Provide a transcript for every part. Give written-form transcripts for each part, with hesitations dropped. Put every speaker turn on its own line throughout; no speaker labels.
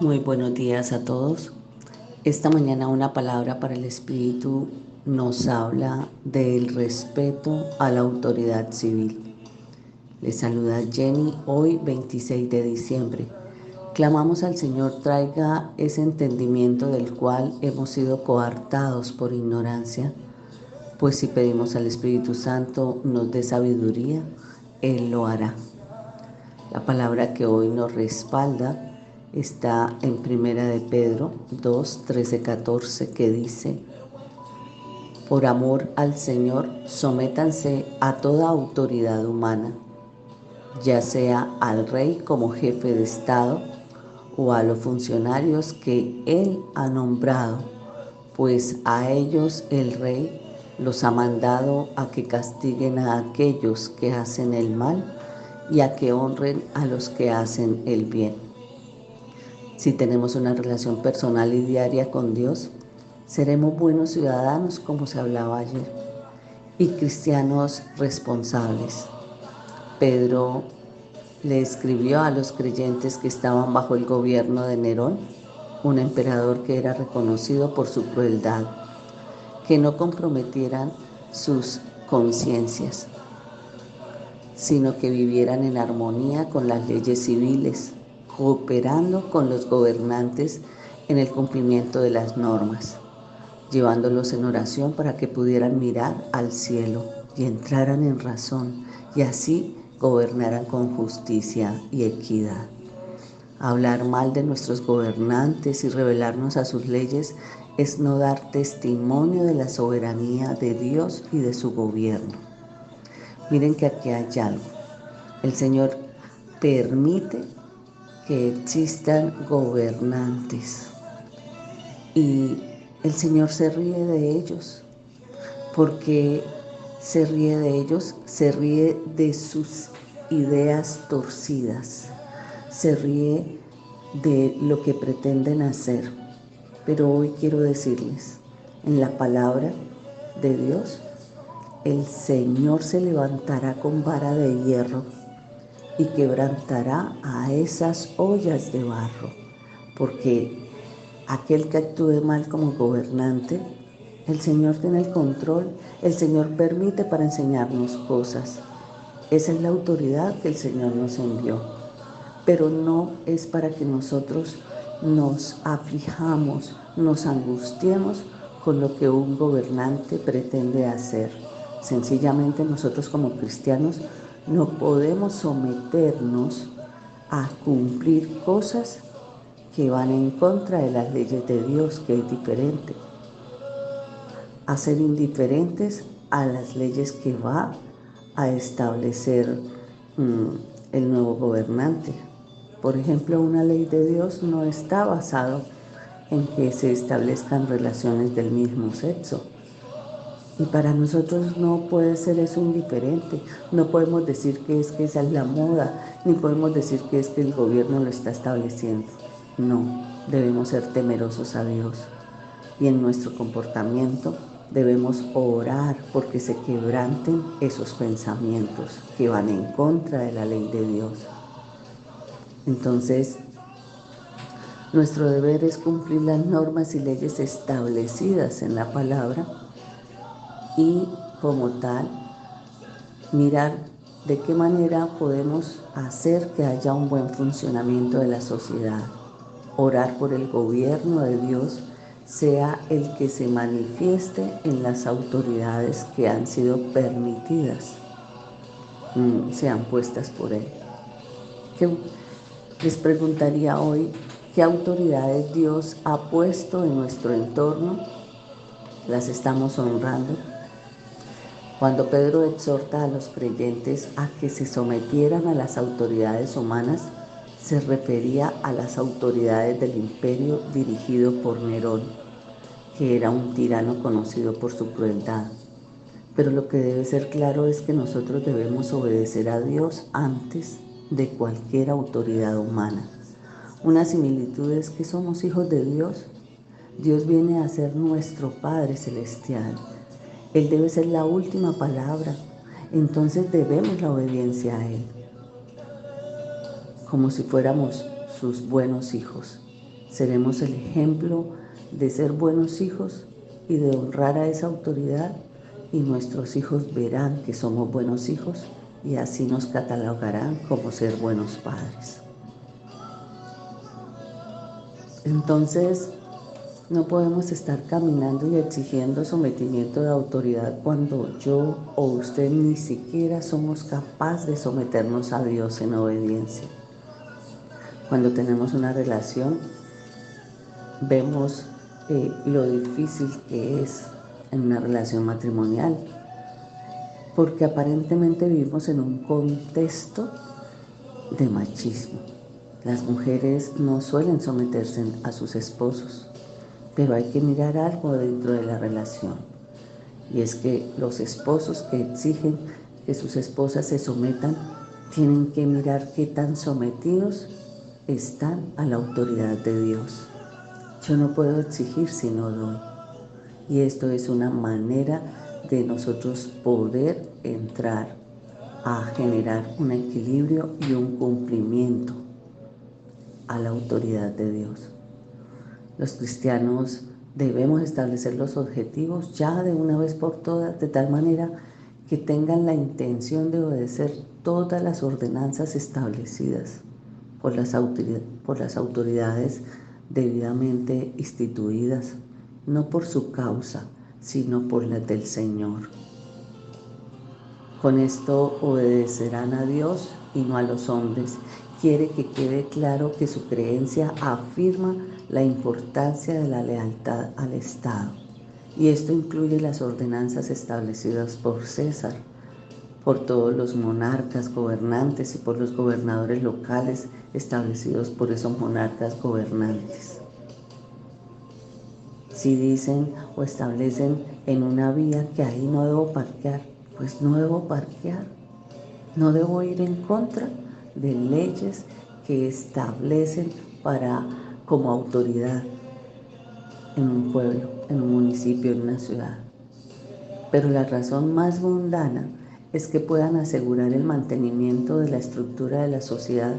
Muy buenos días a todos. Esta mañana una palabra para el Espíritu nos habla del respeto a la autoridad civil. Les saluda Jenny hoy 26 de diciembre. Clamamos al Señor traiga ese entendimiento del cual hemos sido coartados por ignorancia, pues si pedimos al Espíritu Santo nos dé sabiduría, Él lo hará. La palabra que hoy nos respalda está en Primera de Pedro 2, 13, 14, que dice: por amor al Señor, sométanse a toda autoridad humana, ya sea al rey como jefe de Estado o a los funcionarios que Él ha nombrado, pues a ellos el rey los ha mandado a que castiguen a aquellos que hacen el mal y a que honren a los que hacen el bien. Si tenemos una relación personal y diaria con Dios, seremos buenos ciudadanos, como se hablaba ayer, y cristianos responsables. Pedro le escribió a los creyentes que estaban bajo el gobierno de Nerón, un emperador que era reconocido por su crueldad, que no comprometieran sus conciencias, sino que vivieran en armonía con las leyes civiles, cooperando con los gobernantes en el cumplimiento de las normas, llevándolos en oración para que pudieran mirar al cielo y entraran en razón y así gobernaran con justicia y equidad. Hablar mal de nuestros gobernantes y rebelarnos a sus leyes es no dar testimonio de la soberanía de Dios y de su gobierno. Miren que aquí hay algo. El Señor permite que existan gobernantes y el Señor se ríe de ellos. Porque se ríe de ellos, se ríe de sus ideas torcidas, se ríe de lo que pretenden hacer. Pero hoy quiero decirles, en la palabra de Dios, el Señor se levantará con vara de hierro y quebrantará a esas ollas de barro, porque aquel que actúe mal como gobernante, el Señor tiene el control, el Señor permite para enseñarnos cosas. Esa es la autoridad que el Señor nos envió, pero no es para que nosotros nos aflijamos, nos angustiemos con lo que un gobernante pretende hacer. Sencillamente nosotros como cristianos no podemos someternos a cumplir cosas que van en contra de las leyes de Dios, que es diferente. A ser indiferentes a las leyes que va a establecer el nuevo gobernante. Por ejemplo, una ley de Dios no está basada en que se establezcan relaciones del mismo sexo. Y para nosotros no puede ser eso indiferente. No podemos decir que esa es la moda, ni podemos decir que es que el gobierno lo está estableciendo. No, debemos ser temerosos a Dios. Y en nuestro comportamiento debemos orar porque se quebranten esos pensamientos que van en contra de la ley de Dios. Entonces, nuestro deber es cumplir las normas y leyes establecidas en la palabra y, como tal, mirar de qué manera podemos hacer que haya un buen funcionamiento de la sociedad. Orar por el gobierno de Dios sea el que se manifieste en las autoridades que han sido permitidas, sean puestas por Él. Les preguntaría hoy, ¿qué autoridades Dios ha puesto en nuestro entorno? ¿Las estamos honrando? Cuando Pedro exhorta a los creyentes a que se sometieran a las autoridades humanas, se refería a las autoridades del imperio dirigido por Nerón, que era un tirano conocido por su crueldad. Pero lo que debe ser claro es que nosotros debemos obedecer a Dios antes de cualquier autoridad humana. Una similitud es que somos hijos de Dios. Dios viene a ser nuestro Padre Celestial. Él debe ser la última palabra. Entonces debemos la obediencia a Él, como si fuéramos sus buenos hijos. Seremos el ejemplo de ser buenos hijos y de honrar a esa autoridad, y nuestros hijos verán que somos buenos hijos y así nos catalogarán como ser buenos padres. Entonces, no podemos estar caminando y exigiendo sometimiento de autoridad cuando yo o usted ni siquiera somos capaces de someternos a Dios en obediencia. Cuando tenemos una relación, vemos lo difícil que es en una relación matrimonial, porque aparentemente vivimos en un contexto de machismo. Las mujeres no suelen someterse a sus esposos, pero hay que mirar algo dentro de la relación, y es que los esposos que exigen que sus esposas se sometan tienen que mirar qué tan sometidos están a la autoridad de Dios. Yo no puedo exigir si no doy, y esto es una manera de nosotros poder entrar a generar un equilibrio y un cumplimiento a la autoridad de Dios. Los cristianos debemos establecer los objetivos ya de una vez por todas, de tal manera que tengan la intención de obedecer todas las ordenanzas establecidas por las autoridades debidamente instituidas, no por su causa, sino por las del Señor. Con esto obedecerán a Dios y no a los hombres. Quiere que quede claro que su creencia afirma la importancia de la lealtad al Estado, y esto incluye las ordenanzas establecidas por César, por todos los monarcas gobernantes y por los gobernadores locales establecidos por esos monarcas gobernantes. Si dicen o establecen en una vía que ahí no debo parquear, pues no debo parquear. No debo ir en contra de leyes que establecen como autoridad en un pueblo, en un municipio, en una ciudad. Pero la razón más mundana es que puedan asegurar el mantenimiento de la estructura de la sociedad,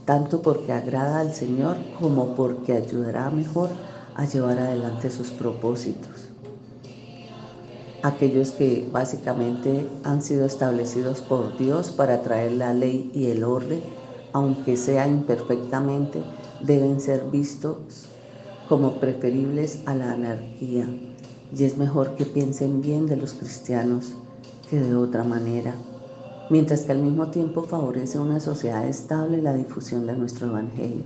tanto porque agrada al Señor como porque ayudará mejor a llevar adelante sus propósitos. Aquellos que básicamente han sido establecidos por Dios para traer la ley y el orden, aunque sea imperfectamente, deben ser vistos como preferibles a la anarquía, y es mejor que piensen bien de los cristianos que de otra manera, mientras que al mismo tiempo favorece una sociedad estable la difusión de nuestro Evangelio.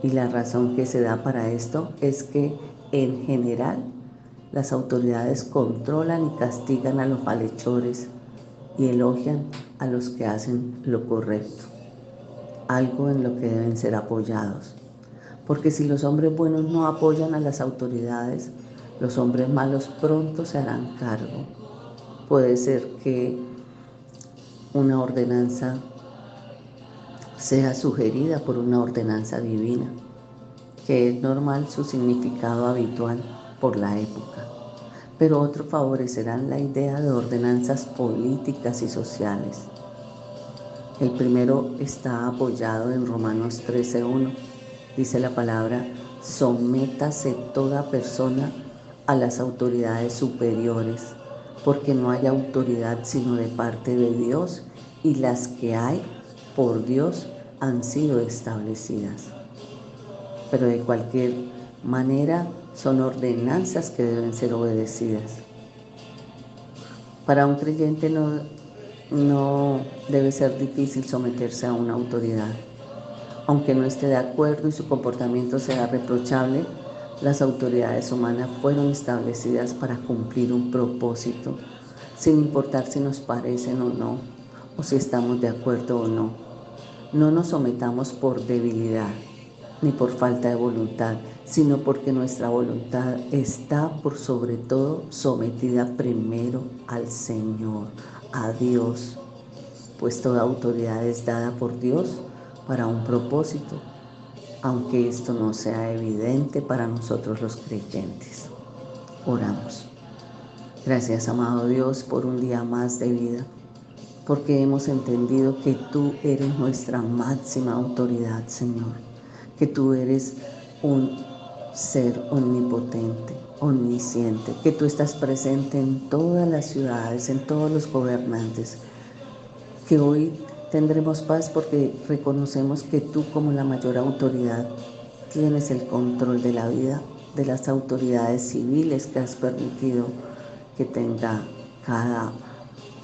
Y la razón que se da para esto es que, en general, las autoridades controlan y castigan a los malhechores y elogian a los que hacen lo correcto, algo en lo que deben ser apoyados. Porque si los hombres buenos no apoyan a las autoridades, los hombres malos pronto se harán cargo. Puede ser que una ordenanza sea sugerida por una ordenanza divina, que es normal su significado habitual por la época, pero otros favorecerán la idea de ordenanzas políticas y sociales. El primero está apoyado en Romanos 13:1. Dice la palabra: sométase toda persona a las autoridades superiores, porque no hay autoridad sino de parte de Dios, y las que hay por Dios han sido establecidas. Pero de cualquier manera son ordenanzas que deben ser obedecidas. Para un creyente no debe ser difícil someterse a una autoridad. Aunque no esté de acuerdo y su comportamiento sea reprochable, las autoridades humanas fueron establecidas para cumplir un propósito, sin importar si nos parecen o no, o si estamos de acuerdo o no. No nos sometamos por debilidad ni por falta de voluntad, sino porque nuestra voluntad está por sobre todo sometida primero al Señor, a Dios, pues toda autoridad es dada por Dios para un propósito, aunque esto no sea evidente para nosotros los creyentes. Oramos. Gracias, amado Dios, por un día más de vida, porque hemos entendido que tú eres nuestra máxima autoridad, Señor, que tú eres un ser omnipotente, omnisciente, que tú estás presente en todas las ciudades, en todos los gobernantes, que hoy tendremos paz porque reconocemos que tú, como la mayor autoridad, tienes el control de la vida de las autoridades civiles que has permitido que tenga cada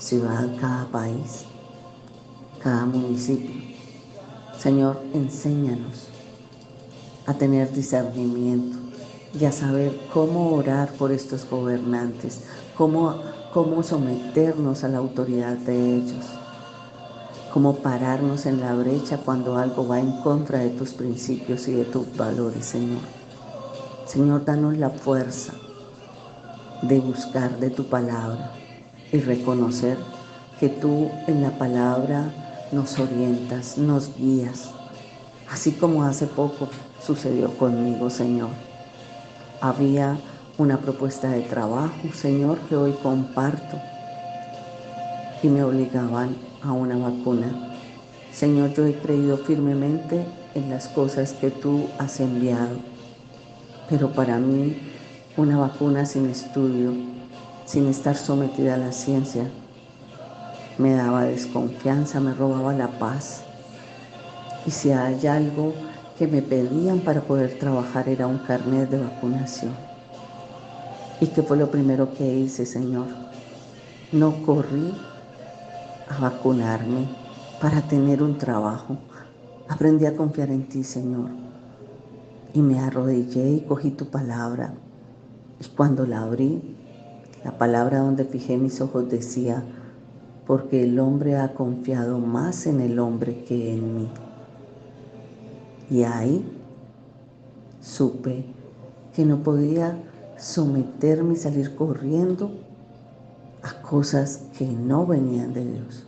ciudad, cada país, cada municipio. Señor, enséñanos a tener discernimiento y a saber cómo orar por estos gobernantes, cómo someternos a la autoridad de ellos, cómo pararnos en la brecha cuando algo va en contra de tus principios y de tus valores, Señor. Señor, danos la fuerza de buscar de tu palabra y reconocer que tú en la palabra nos orientas, nos guías, así como hace poco sucedió conmigo, Señor. Había una propuesta de trabajo, Señor, que hoy comparto y me obligaban a una vacuna. Señor, yo he creído firmemente en las cosas que tú has enviado, pero para mí una vacuna sin estudio, sin estar sometida a la ciencia, me daba desconfianza, me robaba la paz. Y si hay algo que me pedían para poder trabajar era un carnet de vacunación. ¿Y qué fue lo primero que hice, Señor? No corrí a vacunarme para tener un trabajo. Aprendí a confiar en ti, Señor. Y me arrodillé y cogí tu palabra. Y cuando la abrí, la palabra donde fijé mis ojos decía: porque el hombre ha confiado más en el hombre que en mí. Y ahí supe que no podía someterme y salir corriendo a cosas que no venían de Dios.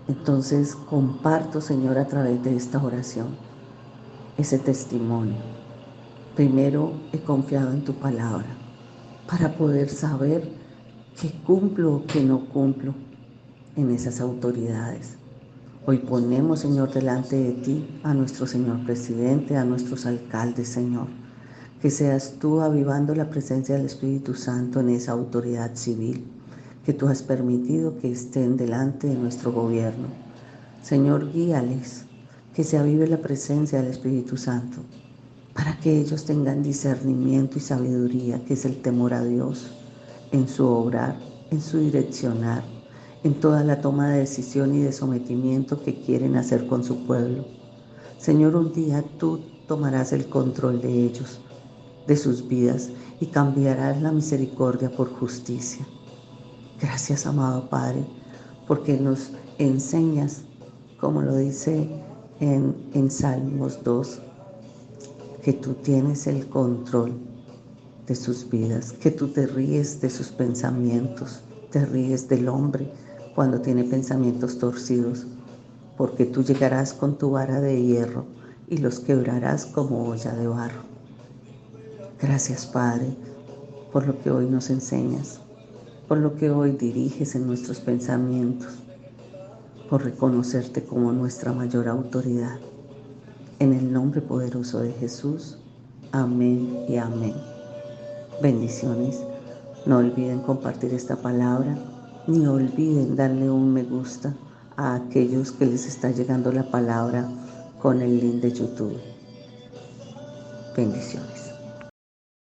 Entonces comparto, Señor, a través de esta oración, ese testimonio. Primero he confiado en tu palabra para poder saber qué cumplo o qué no cumplo en esas autoridades. Hoy ponemos, Señor, delante de ti a nuestro Señor presidente, a nuestros alcaldes, Señor. Que seas tú avivando la presencia del Espíritu Santo en esa autoridad civil que tú has permitido que estén delante de nuestro gobierno. Señor, guíales, que se avive la presencia del Espíritu Santo, para que ellos tengan discernimiento y sabiduría, que es el temor a Dios, en su obrar, en su direccionar, en toda la toma de decisión y de sometimiento que quieren hacer con su pueblo. Señor, un día tú tomarás el control de ellos, de sus vidas, y cambiarás la misericordia por justicia. Gracias, amado Padre, porque nos enseñas, como lo dice en Salmos 2, que tú tienes el control de sus vidas, que tú te ríes de sus pensamientos, te ríes del hombre cuando tiene pensamientos torcidos, porque tú llegarás con tu vara de hierro y los quebrarás como olla de barro. Gracias, Padre, por lo que hoy nos enseñas, por lo que hoy diriges en nuestros pensamientos, por reconocerte como nuestra mayor autoridad. En el nombre poderoso de Jesús, amén y amén. Bendiciones. No olviden compartir esta palabra, ni olviden darle un me gusta a aquellos que les está llegando la palabra con el link de YouTube. Bendiciones.